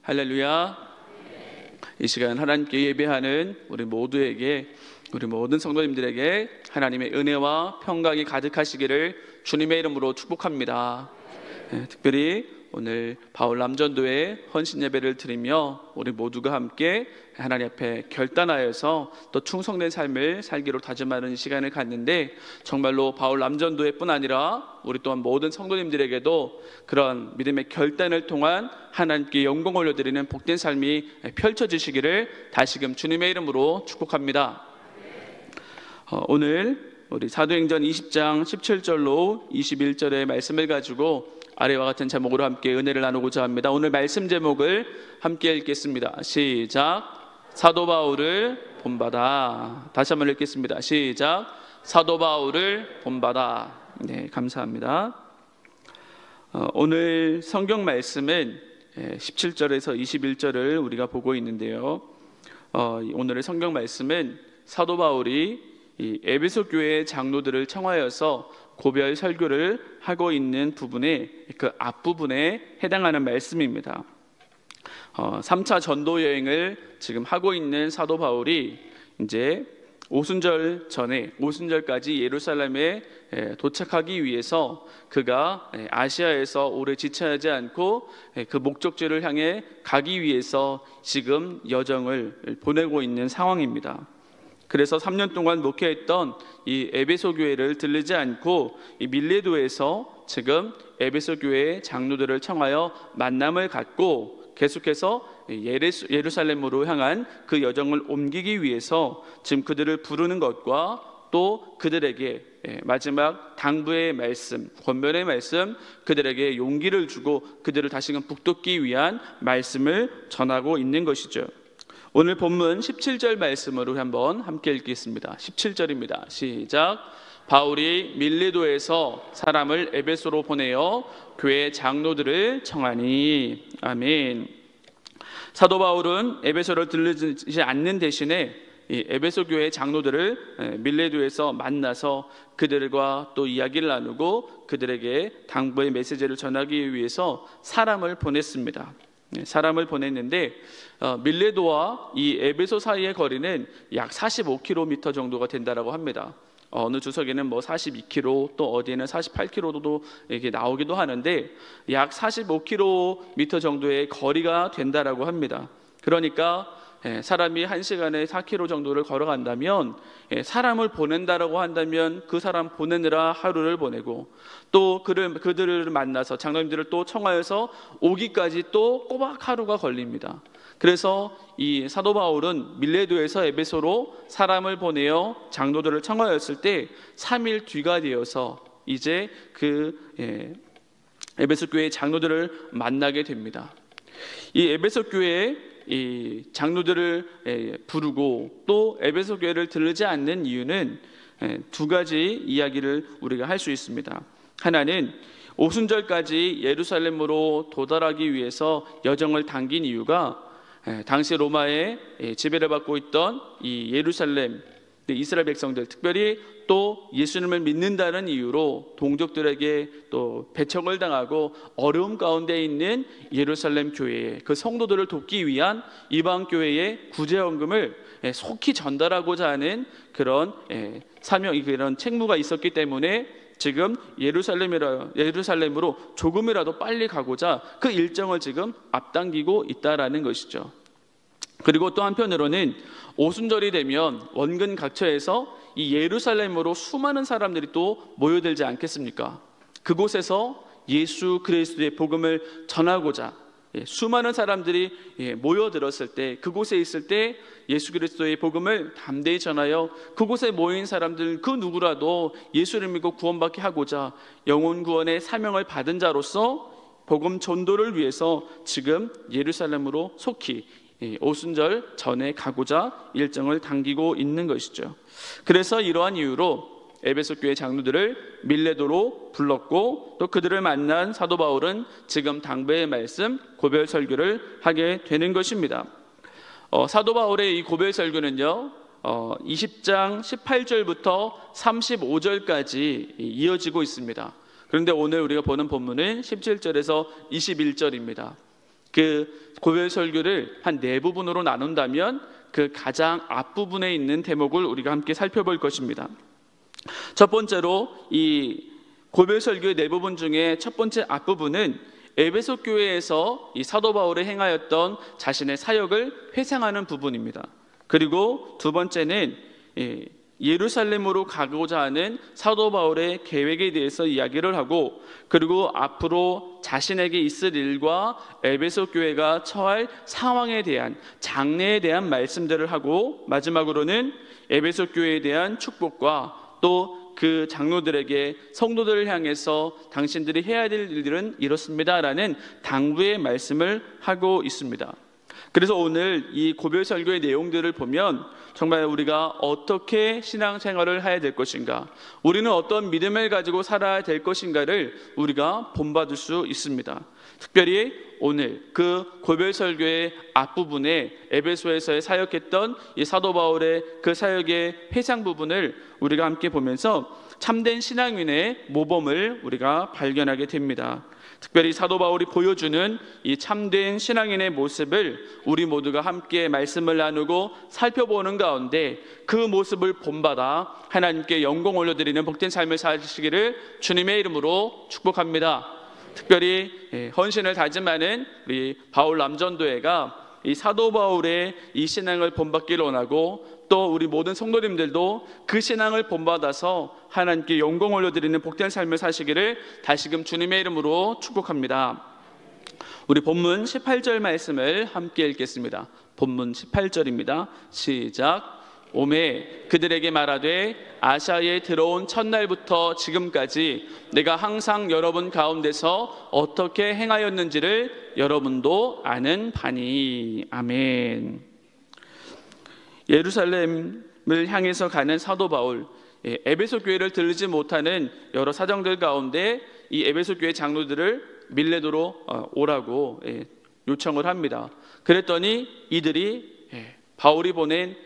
할렐루야. 이 시간 하나님께 예배하는 우리 모두에게, 우리 모든 성도님들에게 하나님의 은혜와 평강이 가득하시기를 주님의 이름으로 축복합니다. 특별히 오늘 바울 남전도회 헌신 예배를 드리며 우리 모두가 함께 하나님 앞에 결단하여서 또 충성된 삶을 살기로 다짐하는 시간을 갖는데, 정말로 바울 남전도회뿐 아니라 우리 또한 모든 성도님들에게도 그런 믿음의 결단을 통한 하나님께 영광 올려드리는 복된 삶이 펼쳐지시기를 다시금 주님의 이름으로 축복합니다. 오늘 우리 사도행전 20장 17절로 21절의 말씀을 가지고 아래와 같은 제목으로 함께 은혜를 나누고자 합니다. 오늘 말씀 제목을 함께 읽겠습니다. 시작. 사도 바울을 본받아. 다시 한번 읽겠습니다. 시작. 사도 바울을 본받아. 네, 감사합니다. 오늘 성경 말씀은 17절에서 21절을 우리가 보고 있는데요, 오늘의 성경 말씀은 사도 바울이 이 에베소 교회의 장로들을 청하여서 고별 설교를 하고 있는 부분의 그 앞부분에 해당하는 말씀입니다. 3차 전도 여행을 지금 하고 있는 사도 바울이 이제 오순절 전에, 오순절까지 예루살렘에 도착하기 위해서 그가 아시아에서 오래 지체하지 않고 그 목적지를 향해 가기 위해서 지금 여정을 보내고 있는 상황입니다. 그래서 3년 동안 목회했던 이 에베소 교회를 들르지 않고 이 밀레도에서 지금 에베소 교회의 장로들을 청하여 만남을 갖고 계속해서 예루살렘으로 향한 그 여정을 옮기기 위해서 지금 그들을 부르는 것과 또 그들에게 마지막 당부의 말씀, 권면의 말씀, 그들에게 용기를 주고 그들을 다시금 북돋기 위한 말씀을 전하고 있는 것이죠. 오늘 본문 17절 말씀으로 한번 함께 읽겠습니다. 17절입니다. 시작. 바울이 밀레도에서 사람을 에베소로 보내어 교회 장로들을 청하니. 아멘. 사도 바울은 에베소를 들르지 않는 대신에 이 에베소 교회 장로들을 밀레도에서 만나서 그들과 또 이야기를 나누고 그들에게 당부의 메시지를 전하기 위해서 사람을 보냈습니다. 사람을 보냈는데 밀레도와 이 에베소 사이의 거리는 약 45km 정도가 된다고 합니다. 어느 주석에는 42km, 또 어디에는 48km도 이렇게 나오기도 하는데 약 45km 정도의 거리가 된다라고 합니다. 그러니까 사람이 1시간에 4km 정도를 걸어간다면, 사람을 보낸다라고 한다면 그 사람 보내느라 하루를 보내고, 또 그들을 만나서 장로님들을 또 청하여서 오기까지 또 꼬박 하루가 걸립니다. 그래서 이 사도 바울은 밀레도에서 에베소로 사람을 보내어 장로들을 청하였을 때 3일 뒤가 되어서 이제 그 에베소 교회의 장로들을 만나게 됩니다. 이 에베소 교회의 이 장로들을 부르고 또 에베소 교회를 들르지 않는 이유는 두 가지 이야기를 우리가 할 수 있습니다. 하나는 오순절까지 예루살렘으로 도달하기 위해서 여정을 당긴 이유가 당시 로마의 지배를 받고 있던 이 예루살렘 이스라엘 백성들, 특별히 또 예수님을 믿는다는 이유로 동족들에게 또 배척을 당하고 어려움 가운데 있는 예루살렘 교회에 그 성도들을 돕기 위한 이방 교회의 구제원금을 속히 전달하고자 하는 그런 사명, 그런 책무가 있었기 때문에 지금 예루살렘으로 조금이라도 빨리 가고자 그 일정을 지금 앞당기고 있다라는 것이죠. 그리고 또 한편으로는 오순절이 되면 원근 각처에서 이 예루살렘으로 수많은 사람들이 또 모여들지 않겠습니까? 그곳에서 예수 그리스도의 복음을 전하고자 수많은 사람들이 모여들었을 때, 그곳에 있을 때 예수 그리스도의 복음을 담대히 전하여 그곳에 모인 사람들 그 누구라도 예수를 믿고 구원받게 하고자 영혼 구원의 사명을 받은 자로서 복음 전도를 위해서 지금 예루살렘으로 속히 오순절 전에 가고자 일정을 당기고 있는 것이죠. 그래서 이러한 이유로 에베소 교회 장로들을 밀레도로 불렀고, 또 그들을 만난 사도 바울은 지금 당부의 말씀, 고별 설교를 하게 되는 것입니다. 사도 바울의 이 고별 설교는요, 20장 18절부터 35절까지 이어지고 있습니다. 그런데 오늘 우리가 보는 본문은 17절에서 21절입니다. 그 고별 설교를 한 네 부분으로 나눈다면 그 가장 앞부분에 있는 대목을 우리가 함께 살펴볼 것입니다. 첫 번째로 이 고별 설교의 네 부분 중에 첫 번째 앞부분은 에베소 교회에서 이 사도 바울이 행하였던 자신의 사역을 회상하는 부분입니다. 그리고 두 번째는 예루살렘으로 가고자 하는 사도 바울의 계획에 대해서 이야기를 하고, 그리고 앞으로 자신에게 있을 일과 에베소 교회가 처할 상황에 대한, 장래에 대한 말씀들을 하고, 마지막으로는 에베소 교회에 대한 축복과 또 그 장로들에게, 성도들을 향해서 당신들이 해야 될 일들은 이렇습니다라는 당부의 말씀을 하고 있습니다. 그래서 오늘 이 고별 설교의 내용들을 보면 정말 우리가 어떻게 신앙생활을 해야 될 것인가, 우리는 어떤 믿음을 가지고 살아야 될 것인가를 우리가 본받을 수 있습니다. 특별히 오늘 그 고별 설교의 앞부분에 에베소에서의 사역했던 이 사도 바울의 그 사역의 회상 부분을 우리가 함께 보면서 참된 신앙인의 모범을 우리가 발견하게 됩니다. 특별히 사도 바울이 보여주는 이 참된 신앙인의 모습을 우리 모두가 함께 말씀을 나누고 살펴보는 가운데 그 모습을 본받아 하나님께 영광 올려드리는 복된 삶을 사시기를 주님의 이름으로 축복합니다. 특별히 헌신을 다짐하는 우리 바울 남전도회가 이 사도 바울의 이 신앙을 본받기를 원하고, 또 우리 모든 성도님들도 그 신앙을 본받아서 하나님께 영광 올려드리는 복된 삶을 사시기를 다시금 주님의 이름으로 축복합니다. 우리 본문 18절 말씀을 함께 읽겠습니다. 본문 18절입니다. 시작. 오매 그들에게 말하되 아시아에 들어온 첫날부터 지금까지 내가 항상 여러분 가운데서 어떻게 행하였는지를 여러분도 아는 바니. 아멘. 예루살렘을 향해서 가는 사도 바울, 에베소 교회를 들르지 못하는 여러 사정들 가운데 이 에베소 교회 장로들을 밀레도로 오라고 요청을 합니다. 그랬더니 이들이 바울이 보낸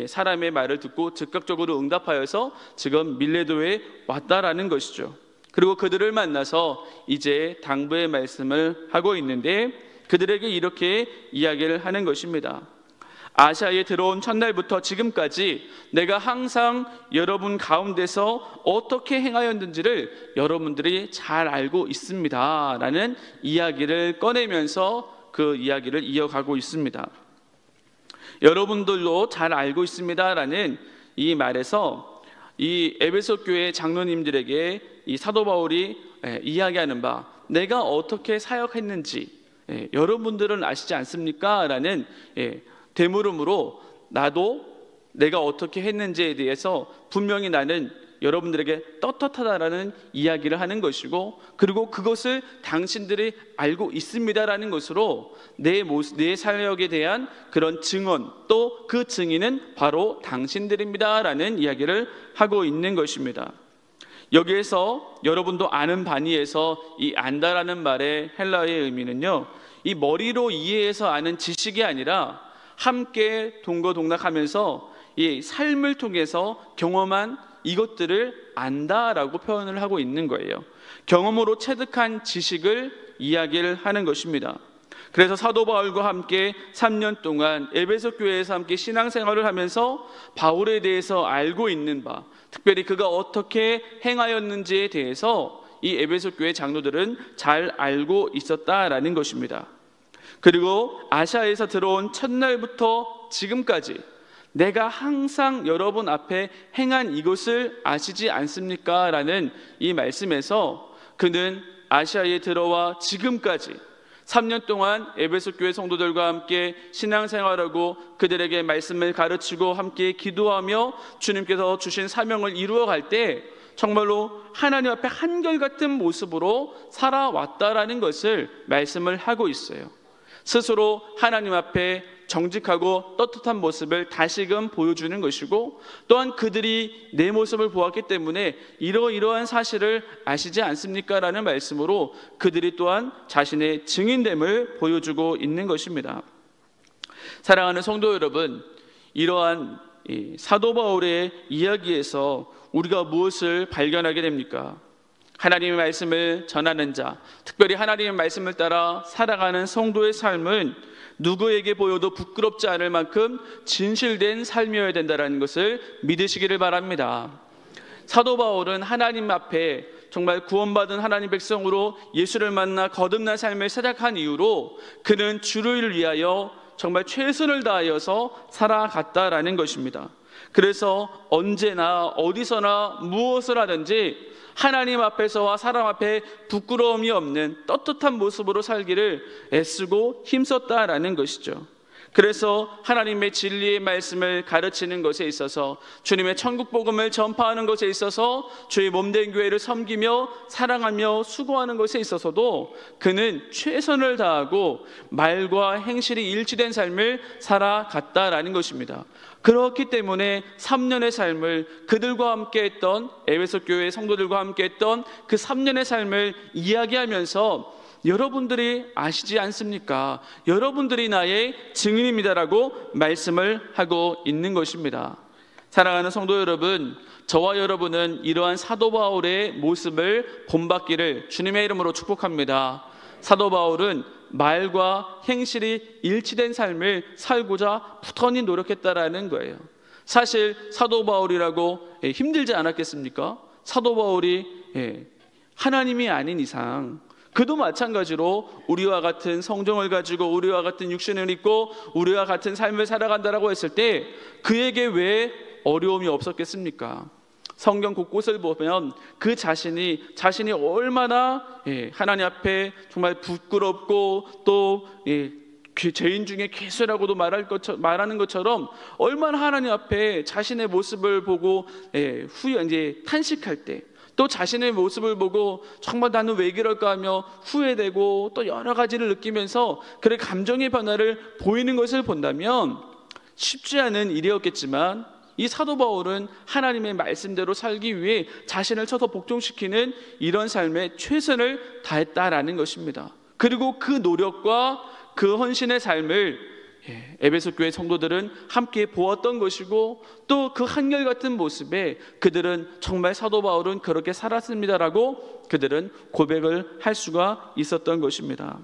사람의 말을 듣고 즉각적으로 응답하여서 지금 밀레도에 왔다라는 것이죠. 그리고 그들을 만나서 이제 당부의 말씀을 하고 있는데 그들에게 이렇게 이야기를 하는 것입니다. 아시아에 들어온 첫날부터 지금까지 내가 항상 여러분 가운데서 어떻게 행하였는지를 여러분들이 잘 알고 있습니다 라는 이야기를 꺼내면서 그 이야기를 이어가고 있습니다. 여러분들도 잘 알고 있습니다라는 이 말에서 이 에베소 교회 장로님들에게 이 사도 바울이 이야기하는 바, 내가 어떻게 사역했는지 여러분들은 아시지 않습니까? 라는 되물음으로 나도 내가 어떻게 했는지에 대해서 분명히 나는 여러분들에게 떳떳하다라는 이야기를 하는 것이고, 그리고 그것을 당신들이 알고 있습니다라는 것으로 내 사역에 대한 그런 증언, 또 그 증인은 바로 당신들입니다라는 이야기를 하고 있는 것입니다. 여기에서 여러분도 아는 바니에서 이 안다라는 말의 헬라어의 의미는요, 이 머리로 이해해서 아는 지식이 아니라 함께 동거동락하면서 이 삶을 통해서 경험한 이것들을 안다라고 표현을 하고 있는 거예요. 경험으로 체득한 지식을 이야기를 하는 것입니다. 그래서 사도 바울과 함께 3년 동안 에베소 교회에서 함께 신앙생활을 하면서 바울에 대해서 알고 있는 바, 특별히 그가 어떻게 행하였는지에 대해서 이 에베소 교회 장로들은 잘 알고 있었다라는 것입니다. 그리고 아시아에서 들어온 첫날부터 지금까지 내가 항상 여러분 앞에 행한 이것을 아시지 않습니까? 라는 이 말씀에서 그는 아시아에 들어와 지금까지 3년 동안 에베소 교회 성도들과 함께 신앙생활하고 그들에게 말씀을 가르치고 함께 기도하며 주님께서 주신 사명을 이루어갈 때 정말로 하나님 앞에 한결같은 모습으로 살아왔다라는 것을 말씀을 하고 있어요. 스스로 하나님 앞에 정직하고 떳떳한 모습을 다시금 보여주는 것이고, 또한 그들이 내 모습을 보았기 때문에 이러이러한 사실을 아시지 않습니까? 라는 말씀으로 그들이 또한 자신의 증인됨을 보여주고 있는 것입니다. 사랑하는 성도 여러분, 이러한 사도 바울의 이야기에서 우리가 무엇을 발견하게 됩니까? 하나님의 말씀을 전하는 자, 특별히 하나님의 말씀을 따라 살아가는 성도의 삶은 누구에게 보여도 부끄럽지 않을 만큼 진실된 삶이어야 된다는 것을 믿으시기를 바랍니다. 사도 바울은 하나님 앞에 정말 구원받은 하나님 백성으로 예수를 만나 거듭난 삶을 시작한 이후로 그는 주를 위하여 정말 최선을 다하여서 살아갔다라는 것입니다. 그래서 언제나 어디서나 무엇을 하든지 하나님 앞에서와 사람 앞에 부끄러움이 없는 떳떳한 모습으로 살기를 애쓰고 힘썼다라는 것이죠. 그래서 하나님의 진리의 말씀을 가르치는 것에 있어서, 주님의 천국 복음을 전파하는 것에 있어서, 주의 몸된 교회를 섬기며 사랑하며 수고하는 것에 있어서도 그는 최선을 다하고 말과 행실이 일치된 삶을 살아갔다라는 것입니다. 그렇기 때문에 3년의 삶을 그들과 함께 했던, 에베소 교회 성도들과 함께 했던 그 3년의 삶을 이야기하면서 여러분들이 아시지 않습니까? 여러분들이 나의 증인입니다라고 말씀을 하고 있는 것입니다. 사랑하는 성도 여러분, 저와 여러분은 이러한 사도 바울의 모습을 본받기를 주님의 이름으로 축복합니다. 사도 바울은 말과 행실이 일치된 삶을 살고자 부단히 노력했다라는 거예요. 사실 사도 바울이라고 힘들지 않았겠습니까? 사도 바울이 하나님이 아닌 이상 그도 마찬가지로 우리와 같은 성정을 가지고 우리와 같은 육신을 입고 우리와 같은 삶을 살아간다라고 했을 때 그에게 왜 어려움이 없었겠습니까? 성경 곳곳을 보면 그 자신이 얼마나 하나님 앞에 정말 부끄럽고 또 죄인 중에 괴수라고도 말하는 것처럼 얼마나 하나님 앞에 자신의 모습을 보고 후에 이제 탄식할 때, 또 자신의 모습을 보고 정말 나는 왜 그럴까 하며 후회되고 또 여러 가지를 느끼면서 그의 감정의 변화를 보이는 것을 본다면 쉽지 않은 일이었겠지만, 이 사도 바울은 하나님의 말씀대로 살기 위해 자신을 쳐서 복종시키는 이런 삶에 최선을 다했다라는 것입니다. 그리고 그 노력과 그 헌신의 삶을 에베소 교회 성도들은 함께 보았던 것이고, 또 그 한결같은 모습에 그들은 정말 사도 바울은 그렇게 살았습니다라고 그들은 고백을 할 수가 있었던 것입니다.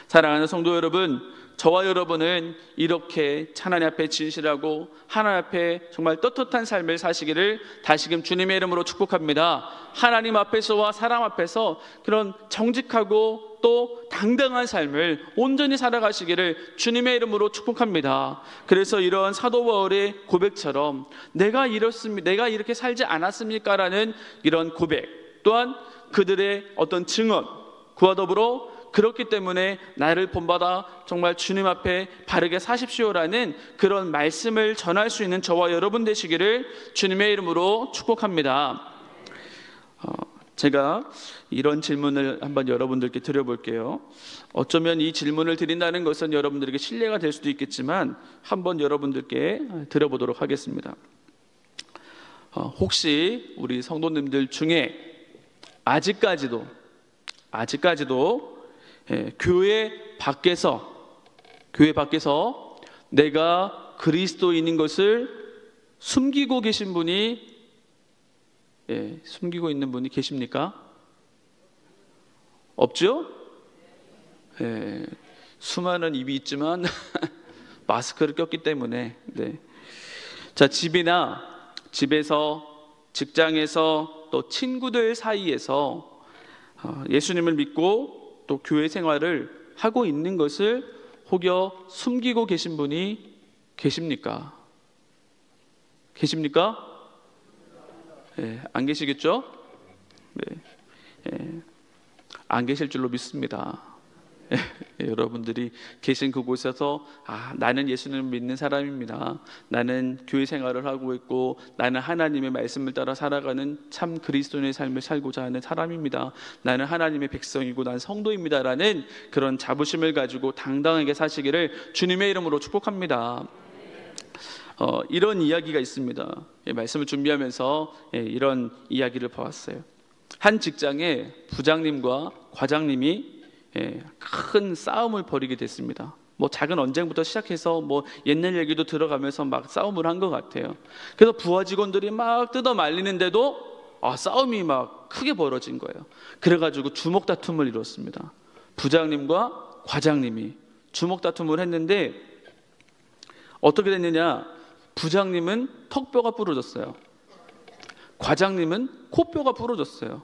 사랑하는 성도 여러분, 저와 여러분은 이렇게 하나님 앞에 진실하고 하나님 앞에 정말 떳떳한 삶을 사시기를 다시금 주님의 이름으로 축복합니다. 하나님 앞에서와 사람 앞에서 그런 정직하고 또 당당한 삶을 온전히 살아가시기를 주님의 이름으로 축복합니다. 그래서 이런 사도 바울의 고백처럼 내가 이렇게 살지 않았습니까? 라는 이런 고백, 또한 그들의 어떤 증언, 그와 더불어 그렇기 때문에 나를 본받아 정말 주님 앞에 바르게 사십시오라는 그런 말씀을 전할 수 있는 저와 여러분 되시기를 주님의 이름으로 축복합니다. 제가 이런 질문을 한번 여러분들께 드려볼게요. 어쩌면 이 질문을 드린다는 것은 여러분들에게 신뢰가 될 수도 있겠지만 한번 여러분들께 드려보도록 하겠습니다. 혹시 우리 성도님들 중에 아직까지도 교회 밖에서 내가 그리스도인인 것을 숨기고 계신 분이 숨기고 있는 분이 계십니까? 없죠? 수많은 입이 있지만 마스크를 꼈기 때문에 자, 집에서 직장에서 또 친구들 사이에서 예수님을 믿고 또 교회 생활을 하고 있는 것을 혹여 숨기고 계신 분이 계십니까? 계십니까? 안 계시겠죠? 안 계실 줄로 믿습니다. 여러분들이 계신 그곳에서 나는 예수님을 믿는 사람입니다. 나는 교회 생활을 하고 있고 나는 하나님의 말씀을 따라 살아가는 참 그리스도인의 삶을 살고자 하는 사람입니다. 나는 하나님의 백성이고 난 성도입니다 라는 그런 자부심을 가지고 당당하게 사시기를 주님의 이름으로 축복합니다. 이런 이야기가 있습니다. 말씀을 준비하면서 이런 이야기를 봐왔어요. 한 직장에 부장님과 과장님이 큰 싸움을 벌이게 됐습니다. 작은 언쟁부터 시작해서 옛날 얘기도 들어가면서 막 싸움을 한 것 같아요. 그래서 부하 직원들이 막 뜯어 말리는데도 싸움이 막 크게 벌어진 거예요. 그래가지고 주먹 다툼을 이뤘습니다. 부장님과 과장님이 주먹 다툼을 했는데 어떻게 됐느냐? 부장님은 턱뼈가 부러졌어요. 과장님은 코뼈가 부러졌어요.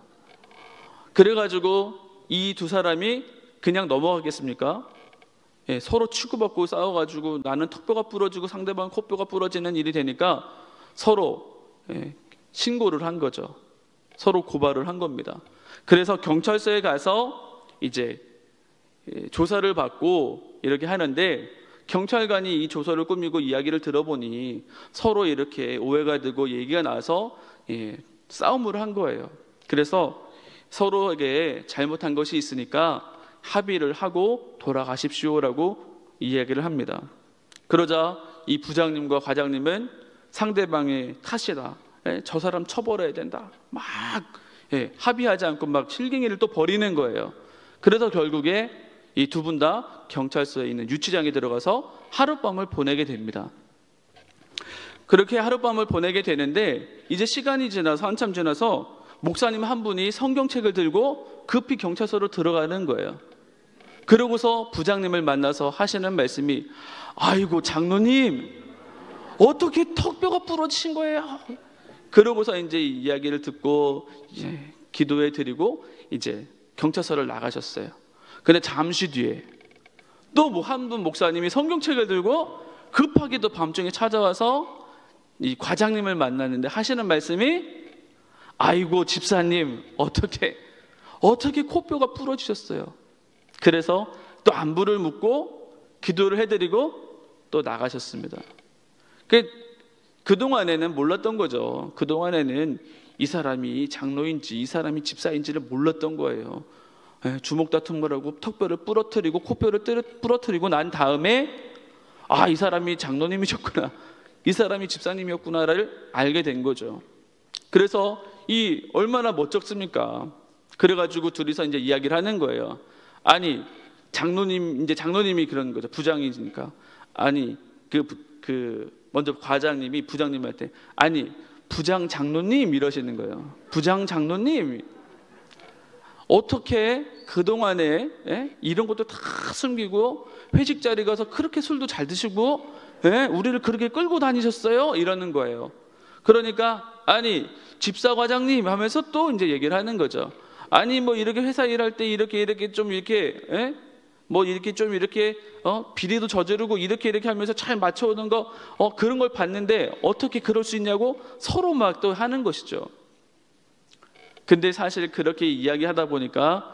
그래가지고 이 두 사람이 그냥 넘어가겠습니까? 서로 치고받고 싸워가지고 나는 턱뼈가 부러지고 상대방 코뼈가 부러지는 일이 되니까 서로 신고를 한 거죠. 서로 고발을 한 겁니다. 그래서 경찰서에 가서 이제 조사를 받고 이렇게 하는데, 경찰관이 이 조서를 꾸미고 이야기를 들어보니 서로 이렇게 오해가 되고 얘기가 나서 싸움을 한 거예요. 그래서 서로에게 잘못한 것이 있으니까 합의를 하고 돌아가십시오라고 이야기를 합니다. 그러자 이 부장님과 과장님은 상대방의 탓이다, 저 사람 처벌해야 된다, 막 합의하지 않고 막 실갱이를 또 벌이는 거예요. 그래서 결국에 이 두 분 다 경찰서에 있는 유치장에 들어가서 하룻밤을 보내게 됩니다. 그렇게 하룻밤을 보내게 되는데, 이제 시간이 지나서 한참 지나서 목사님 한 분이 성경책을 들고 급히 경찰서로 들어가는 거예요. 그러고서 부장님을 만나서 하시는 말씀이, 아이고 장로님, 어떻게 턱뼈가 부러지신 거예요? 그러고서 이제 이 이야기를 듣고 이제 기도해 드리고 이제 경찰서를 나가셨어요. 근데 잠시 뒤에 또 뭐 한 분 목사님이 성경책을 들고 급하게 또 밤중에 찾아와서 이 과장님을 만났는데 하시는 말씀이, 아이고 집사님, 어떻게 코뼈가 부러지셨어요? 그래서 또 안부를 묻고 기도를 해드리고 또 나가셨습니다. 그동안에는 몰랐던 거죠. 그동안에는 이 사람이 장로인지 이 사람이 집사인지를 몰랐던 거예요. 주먹 다툼을 하고 턱뼈를 부러뜨리고 코뼈를 부러뜨리고 난 다음에 이 사람이 장로님이셨구나, 이 사람이 집사님이었구나를 알게 된 거죠. 그래서 이 얼마나 멋졌습니까? 그래가지고 둘이서 이제 이야기를 하는 거예요. 아니 장로님이 그런 거죠. 부장이니까. 아니 먼저 과장님이 부장님한테, 아니 부장 장로님 이러시는 거예요. 부장 장로님, 어떻게 그동안에 이런 것도 다 숨기고 회식 자리 가서 그렇게 술도 잘 드시고 우리를 그렇게 끌고 다니셨어요? 이러는 거예요. 그러니까 아니 집사 과장님 하면서 또 이제 얘기를 하는 거죠. 아니 뭐 이렇게 회사 일할 때 이렇게 좀 이렇게 뭐 이렇게 좀 이렇게 비리도 저지르고 이렇게 하면서 잘 맞춰오는 거 그런 걸 봤는데 어떻게 그럴 수 있냐고 서로 막 또 하는 것이죠. 근데 사실 그렇게 이야기하다 보니까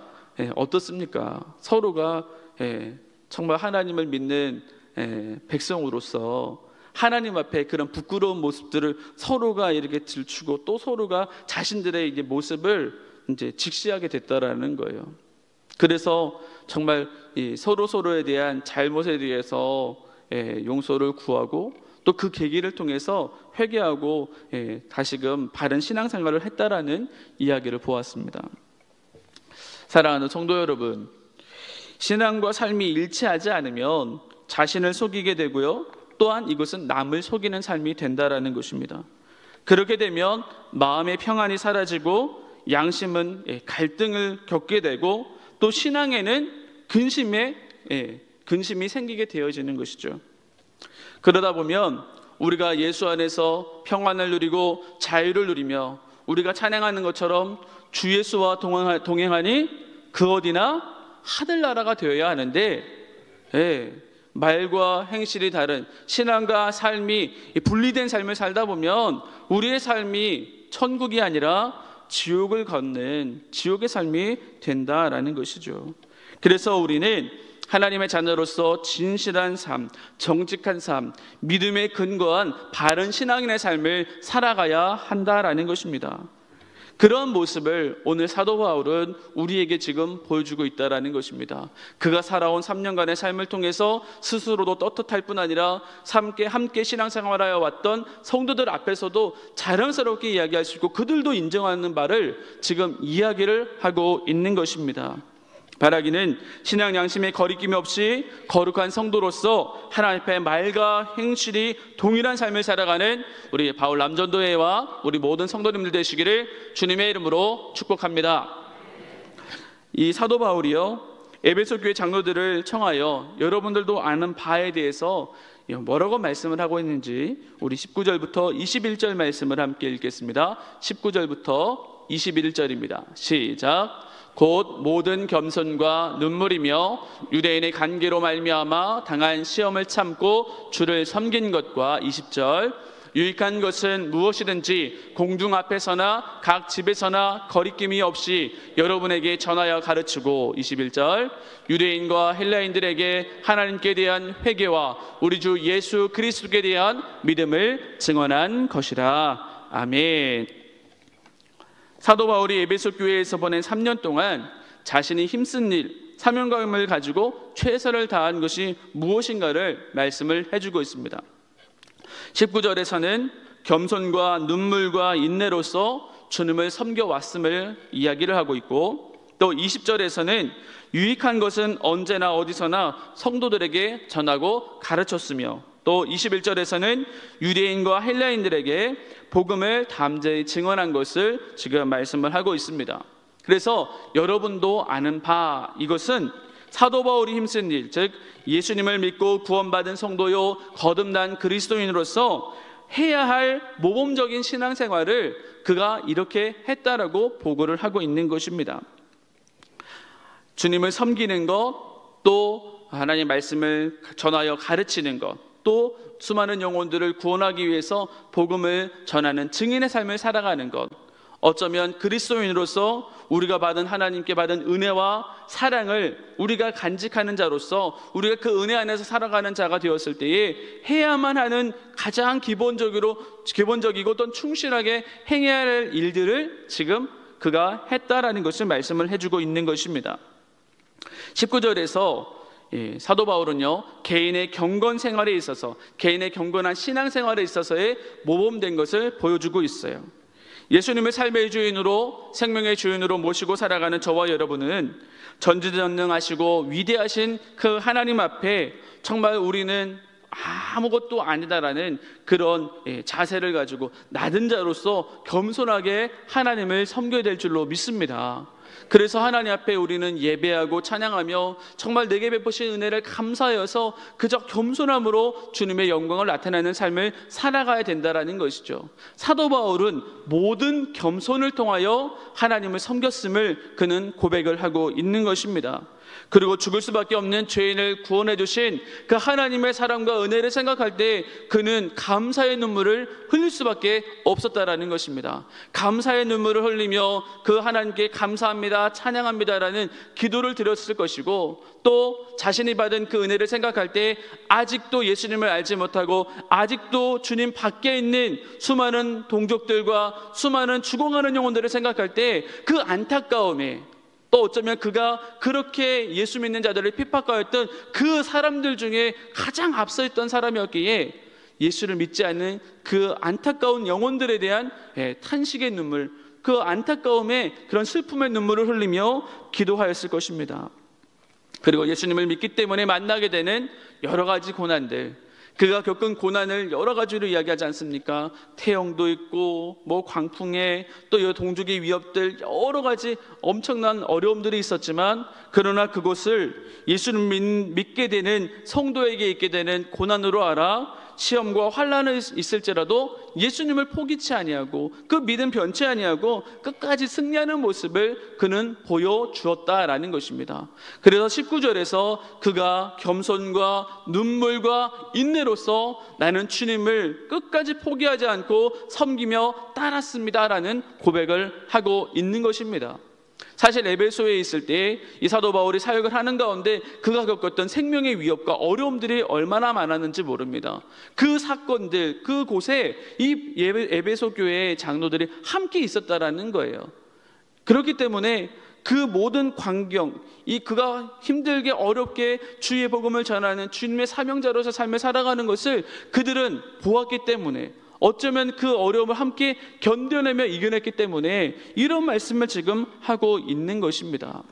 어떻습니까? 서로가 정말 하나님을 믿는 백성으로서 하나님 앞에 그런 부끄러운 모습들을 서로가 이렇게 들추고 또 서로가 자신들의 이제 모습을 이제 직시하게 됐다라는 거예요. 그래서 정말 서로에 대한 잘못에 대해서 용서를 구하고 또 그 계기를 통해서 회개하고 다시금 바른 신앙생활을 했다라는 이야기를 보았습니다. 사랑하는 성도 여러분, 신앙과 삶이 일치하지 않으면 자신을 속이게 되고요, 또한 이것은 남을 속이는 삶이 된다라는 것입니다. 그렇게 되면 마음의 평안이 사라지고 양심은 갈등을 겪게 되고 또 신앙에는 근심이 생기게 되어지는 것이죠. 그러다 보면 우리가 예수 안에서 평안을 누리고 자유를 누리며 우리가 찬양하는 것처럼 주 예수와 동행하니 그 어디나 하늘나라가 되어야 하는데 말과 행실이 다른 신앙과 삶이 분리된 삶을 살다 보면 우리의 삶이 천국이 아니라 지옥을 걷는 지옥의 삶이 된다라는 것이죠. 그래서 우리는 하나님의 자녀로서 진실한 삶, 정직한 삶, 믿음에 근거한 바른 신앙인의 삶을 살아가야 한다라는 것입니다. 그런 모습을 오늘 사도 바울은 우리에게 지금 보여주고 있다라는 것입니다. 그가 살아온 3년간의 삶을 통해서 스스로도 떳떳할 뿐 아니라 함께 신앙생활하여 왔던 성도들 앞에서도 자랑스럽게 이야기할 수 있고 그들도 인정하는 바를 지금 이야기를 하고 있는 것입니다. 바라기는 신앙 양심에 거리낌 없이 거룩한 성도로서 하나님 앞에 말과 행실이 동일한 삶을 살아가는 우리 바울 남전도회와 우리 모든 성도님들 되시기를 주님의 이름으로 축복합니다. 이 사도 바울이요, 에베소 교회 장로들을 청하여 여러분들도 아는 바에 대해서 뭐라고 말씀을 하고 있는지 우리 19절부터 21절 말씀을 함께 읽겠습니다. 19절부터 21절입니다. 시작. 곧 모든 겸손과 눈물이며 유대인의 관계로 말미암아 당한 시험을 참고 주를 섬긴 것과 20절. 유익한 것은 무엇이든지 공중 앞에서나 각 집에서나 거리낌이 없이 여러분에게 전하여 가르치고 21절. 유대인과 헬라인들에게 하나님께 대한 회개와 우리 주 예수 그리스도께 대한 믿음을 증언한 것이라. 아멘. 사도 바울이 에베소 교회에서 보낸 3년 동안 자신이 힘쓴 일, 사명감을 가지고 최선을 다한 것이 무엇인가를 말씀을 해주고 있습니다. 19절에서는 겸손과 눈물과 인내로서 주님을 섬겨왔음을 이야기를 하고 있고, 또 20절에서는 유익한 것은 언제나 어디서나 성도들에게 전하고 가르쳤으며, 또 21절에서는 유대인과 헬라인들에게 복음을 담대히 증언한 것을 지금 말씀을 하고 있습니다. 그래서 여러분도 아는 바, 이것은 사도 바울이 힘쓴 일, 즉 예수님을 믿고 구원받은 성도요 거듭난 그리스도인으로서 해야 할 모범적인 신앙생활을 그가 이렇게 했다라고 보고를 하고 있는 것입니다. 주님을 섬기는 것, 또 하나님의 말씀을 전하여 가르치는 것, 또 수많은 영혼들을 구원하기 위해서 복음을 전하는 증인의 삶을 살아가는 것, 어쩌면 그리스도인으로서 우리가 받은 하나님께 받은 은혜와 사랑을 우리가 간직하는 자로서 우리가 그 은혜 안에서 살아가는 자가 되었을 때에 해야만 하는 가장 기본적이고 또 충실하게 행해야 할 일들을 지금 그가 했다라는 것을 말씀을 해주고 있는 것입니다. 19절에서 사도 바울은요, 개인의 경건 생활에 있어서, 개인의 경건한 신앙 생활에 있어서의 모범된 것을 보여주고 있어요. 예수님을 삶의 주인으로, 생명의 주인으로 모시고 살아가는 저와 여러분은 전지전능하시고 위대하신 그 하나님 앞에 정말 우리는 아무것도 아니다라는 그런 자세를 가지고 낮은 자로서 겸손하게 하나님을 섬겨야 될 줄로 믿습니다. 그래서 하나님 앞에 우리는 예배하고 찬양하며 정말 내게 베푸신 은혜를 감사하여서 그저 겸손함으로 주님의 영광을 나타내는 삶을 살아가야 된다라는 것이죠. 사도 바울은 모든 겸손을 통하여 하나님을 섬겼음을 그는 고백을 하고 있는 것입니다. 그리고 죽을 수밖에 없는 죄인을 구원해 주신 그 하나님의 사랑과 은혜를 생각할 때 그는 감사의 눈물을 흘릴 수밖에 없었다라는 것입니다. 감사의 눈물을 흘리며 그 하나님께 감사합니다, 찬양합니다라는 기도를 드렸을 것이고, 또 자신이 받은 그 은혜를 생각할 때 아직도 예수님을 알지 못하고 아직도 주님 밖에 있는 수많은 동족들과 수많은 죽어가는 영혼들을 생각할 때 그 안타까움에, 또 어쩌면 그가 그렇게 예수 믿는 자들을 핍박하였던 그 사람들 중에 가장 앞서 있던 사람이었기에 예수를 믿지 않는 그 안타까운 영혼들에 대한 탄식의 눈물, 그 안타까움에 그런 슬픔의 눈물을 흘리며 기도하였을 것입니다. 그리고 예수님을 믿기 때문에 만나게 되는 여러 가지 고난들, 그가 겪은 고난을 여러 가지로 이야기하지 않습니까? 태형도 있고 광풍에 또 동족의 위협들, 여러 가지 엄청난 어려움들이 있었지만, 그러나 그것을 예수를 믿게 되는 성도에게 있게 되는 고난으로 알아 시험과 환난이 있을지라도 예수님을 포기치 아니하고 그 믿음 변치 아니하고 끝까지 승리하는 모습을 그는 보여주었다라는 것입니다. 그래서 19절에서 그가 겸손과 눈물과 인내로서 나는 주님을 끝까지 포기하지 않고 섬기며 따랐습니다라는 고백을 하고 있는 것입니다. 사실 에베소에 있을 때 이 사도 바울이 사역을 하는 가운데 그가 겪었던 생명의 위협과 어려움들이 얼마나 많았는지 모릅니다. 그 사건들, 그곳에 이 에베소 교회의 장로들이 함께 있었다라는 거예요. 그렇기 때문에 그 모든 광경, 그가 힘들게 어렵게 주의 복음을 전하는 주님의 사명자로서 삶을 살아가는 것을 그들은 보았기 때문에, 어쩌면 그 어려움을 함께 견뎌내며 이겨냈기 때문에 이런 말씀을 지금 하고 있는 것입니다.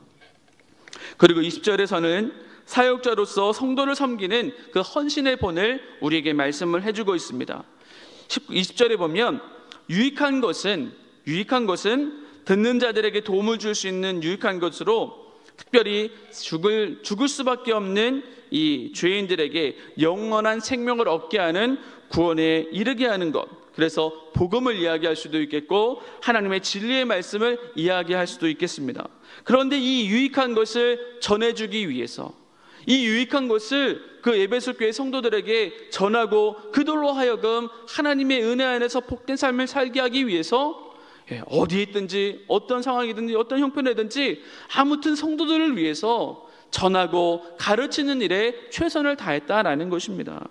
그리고 20절에서는 사역자로서 성도를 섬기는 그 헌신의 본을 우리에게 말씀을 해주고 있습니다. 20절에 보면 유익한 것은 듣는 자들에게 도움을 줄 수 있는 유익한 것으로 특별히 죽을 수밖에 없는 이 죄인들에게 영원한 생명을 얻게 하는 구원에 이르게 하는 것. 그래서 복음을 이야기할 수도 있겠고 하나님의 진리의 말씀을 이야기할 수도 있겠습니다. 그런데 이 유익한 것을 전해주기 위해서, 이 유익한 것을 그 에베소 교회 성도들에게 전하고 그들로 하여금 하나님의 은혜 안에서 복된 삶을 살게 하기 위해서 어디에 있든지 어떤 상황이든지 어떤 형편이든지 아무튼 성도들을 위해서 전하고 가르치는 일에 최선을 다했다라는 것입니다.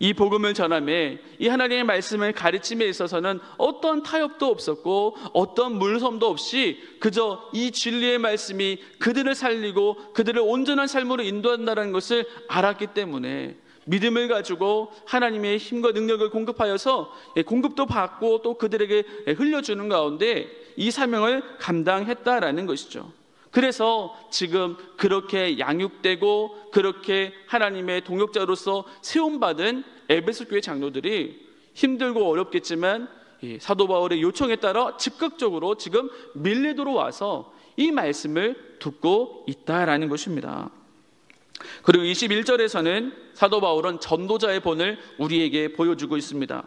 이 복음을 전함에, 이 하나님의 말씀을 가르침에 있어서는 어떤 타협도 없었고 어떤 물섬도 없이 그저 이 진리의 말씀이 그들을 살리고 그들을 온전한 삶으로 인도한다는 것을 알았기 때문에 믿음을 가지고 하나님의 힘과 능력을 공급하여서 공급도 받고 또 그들에게 흘려주는 가운데 이 사명을 감당했다라는 것이죠. 그래서 지금 그렇게 양육되고 그렇게 하나님의 동역자로서 세움받은 에베소 교회 장로들이 힘들고 어렵겠지만 사도 바울의 요청에 따라 즉각적으로 지금 밀레도로 와서 이 말씀을 듣고 있다라는 것입니다. 그리고 21절에서는 사도 바울은 전도자의 본을 우리에게 보여주고 있습니다.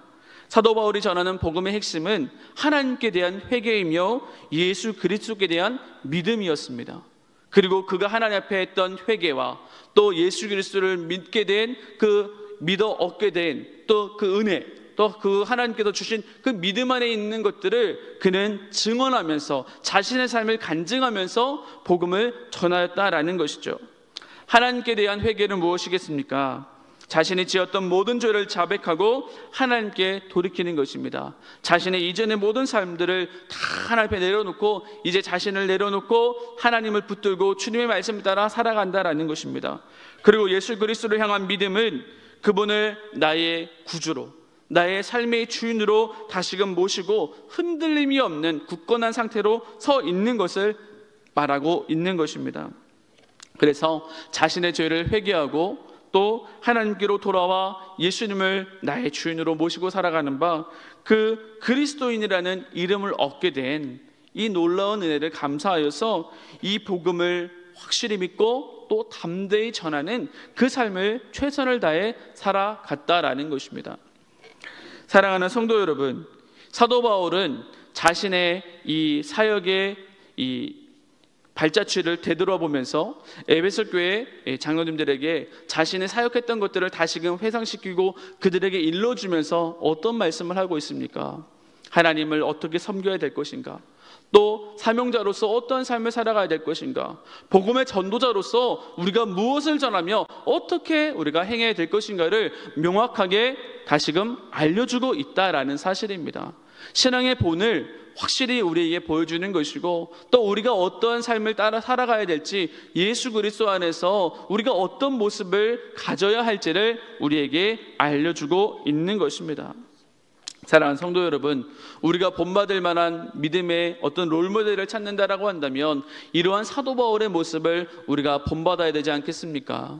사도 바울이 전하는 복음의 핵심은 하나님께 대한 회개이며 예수 그리스도께 대한 믿음이었습니다. 그리고 그가 하나님 앞에 했던 회개와 또 예수 그리스도를 믿게 된 그 믿어 얻게 된 또 그 은혜, 또 그 하나님께서 주신 그 믿음 안에 있는 것들을 그는 증언하면서 자신의 삶을 간증하면서 복음을 전하였다라는 것이죠. 하나님께 대한 회개는 무엇이겠습니까? 자신이 지었던 모든 죄를 자백하고 하나님께 돌이키는 것입니다. 자신의 이전의 모든 삶들을 다 하나님 앞에 내려놓고 이제 자신을 내려놓고 하나님을 붙들고 주님의 말씀을 따라 살아간다라는 것입니다. 그리고 예수 그리스도를 향한 믿음은 그분을 나의 구주로, 나의 삶의 주인으로 다시금 모시고 흔들림이 없는 굳건한 상태로 서 있는 것을 말하고 있는 것입니다. 그래서 자신의 죄를 회개하고 또 하나님께로 돌아와 예수님을 나의 주인으로 모시고 살아가는 바 그 그리스도인이라는 이름을 얻게 된 이 놀라운 은혜를 감사하여서 이 복음을 확실히 믿고 또 담대히 전하는 그 삶을 최선을 다해 살아갔다라는 것입니다. 사랑하는 성도 여러분, 사도 바울은 자신의 이 사역의 이 발자취를 되돌아보면서 에베소 교회 장로님들에게 자신의 사역했던 것들을 다시금 회상시키고 그들에게 일러주면서 어떤 말씀을 하고 있습니까? 하나님을 어떻게 섬겨야 될 것인가? 또 사명자로서 어떠한 삶을 살아가야 될 것인가? 복음의 전도자로서 우리가 무엇을 전하며 어떻게 우리가 행해야 될 것인가를 명확하게 다시금 알려주고 있다라는 사실입니다. 신앙의 본을 확실히 우리에게 보여주는 것이고 또 우리가 어떠한 삶을 따라 살아가야 될지 예수 그리스도 안에서 우리가 어떤 모습을 가져야 할지를 우리에게 알려주고 있는 것입니다. 사랑하는 성도 여러분, 우리가 본받을 만한 믿음의 어떤 롤모델을 찾는다라고 한다면 이러한 사도 바울의 모습을 우리가 본받아야 되지 않겠습니까?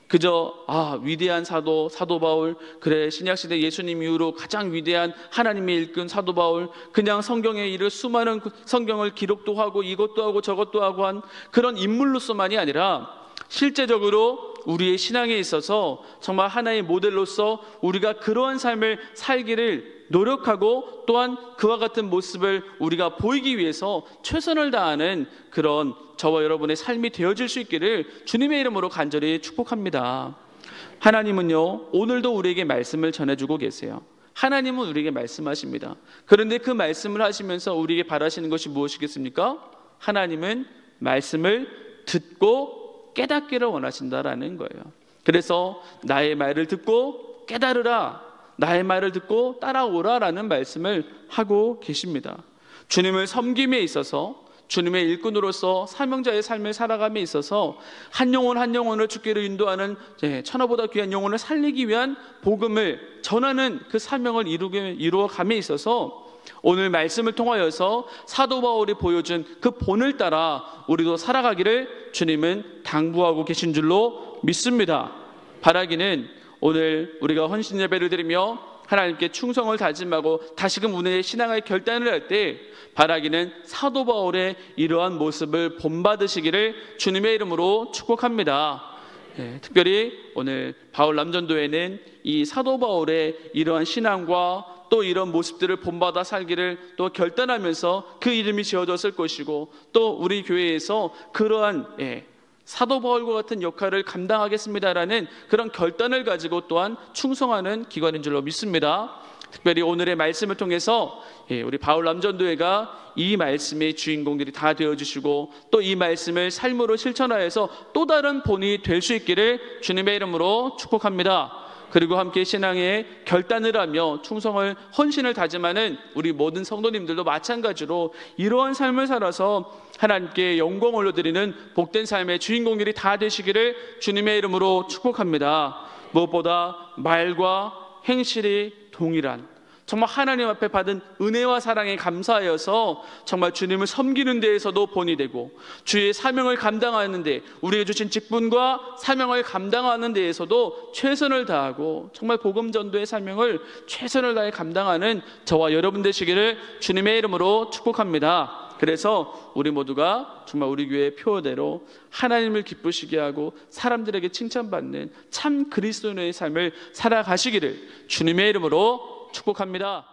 그저 위대한 사도 바울, 그래 신약시대 예수님 이후로 가장 위대한 하나님의 일꾼 사도 바울, 그냥 성경에 이르 수많은 성경을 기록도 하고 이것도 하고 저것도 하고 한 그런 인물로서만이 아니라 실제적으로 우리의 신앙에 있어서 정말 하나의 모델로서 우리가 그러한 삶을 살기를 노력하고 또한 그와 같은 모습을 우리가 보이기 위해서 최선을 다하는 그런 저와 여러분의 삶이 되어질 수 있기를 주님의 이름으로 간절히 축복합니다. 하나님은요, 오늘도 우리에게 말씀을 전해주고 계세요. 하나님은 우리에게 말씀하십니다. 그런데 그 말씀을 하시면서 우리에게 바라시는 것이 무엇이겠습니까? 하나님은 말씀을 듣고 깨닫기를 원하신다라는 거예요. 그래서 나의 말을 듣고 깨달으라, 나의 말을 듣고 따라오라라는 말씀을 하고 계십니다. 주님을 섬김에 있어서, 주님의 일꾼으로서 사명자의 삶을 살아감에 있어서 한 영혼 한 영혼을 주께로 인도하는 천하보다 귀한 영혼을 살리기 위한 복음을 전하는 그 사명을 이루어감에 있어서 오늘 말씀을 통하여서 사도 바울이 보여준 그 본을 따라 우리도 살아가기를 주님은 당부하고 계신 줄로 믿습니다. 바라기는 오늘 우리가 헌신 예배를 드리며 하나님께 충성을 다짐하고 다시금 우리의 신앙을 결단을 할 때 바라기는 사도 바울의 이러한 모습을 본받으시기를 주님의 이름으로 축복합니다. 특별히 오늘 바울 남전도에는 이 사도 바울의 이러한 신앙과 또 이런 모습들을 본받아 살기를 또 결단하면서 그 이름이 지어졌을 것이고, 또 우리 교회에서 그러한 사도 바울과 같은 역할을 감당하겠습니다라는 그런 결단을 가지고 또한 충성하는 기관인 줄로 믿습니다. 특별히 오늘의 말씀을 통해서 우리 바울 남전도회가 이 말씀의 주인공들이 다 되어주시고 또 이 말씀을 삶으로 실천하여서 또 다른 본이 될 수 있기를 주님의 이름으로 축복합니다. 그리고 함께 신앙에 결단을 하며 충성을 헌신을 다짐하는 우리 모든 성도님들도 마찬가지로 이러한 삶을 살아서 하나님께 영광 올려드리는 복된 삶의 주인공들이 다 되시기를 주님의 이름으로 축복합니다. 무엇보다 말과 행실이 동일한, 정말 하나님 앞에 받은 은혜와 사랑에 감사하여서 정말 주님을 섬기는 데에서도 본이 되고, 주의 사명을 감당하는 데, 우리에게 주신 직분과 사명을 감당하는 데에서도 최선을 다하고 정말 복음 전도의 사명을 최선을 다해 감당하는 저와 여러분 되시기를 주님의 이름으로 축복합니다. 그래서 우리 모두가 정말 우리 교회의 표어대로 하나님을 기쁘시게 하고 사람들에게 칭찬받는 참 그리스도인의 삶을 살아가시기를 주님의 이름으로 축복합니다.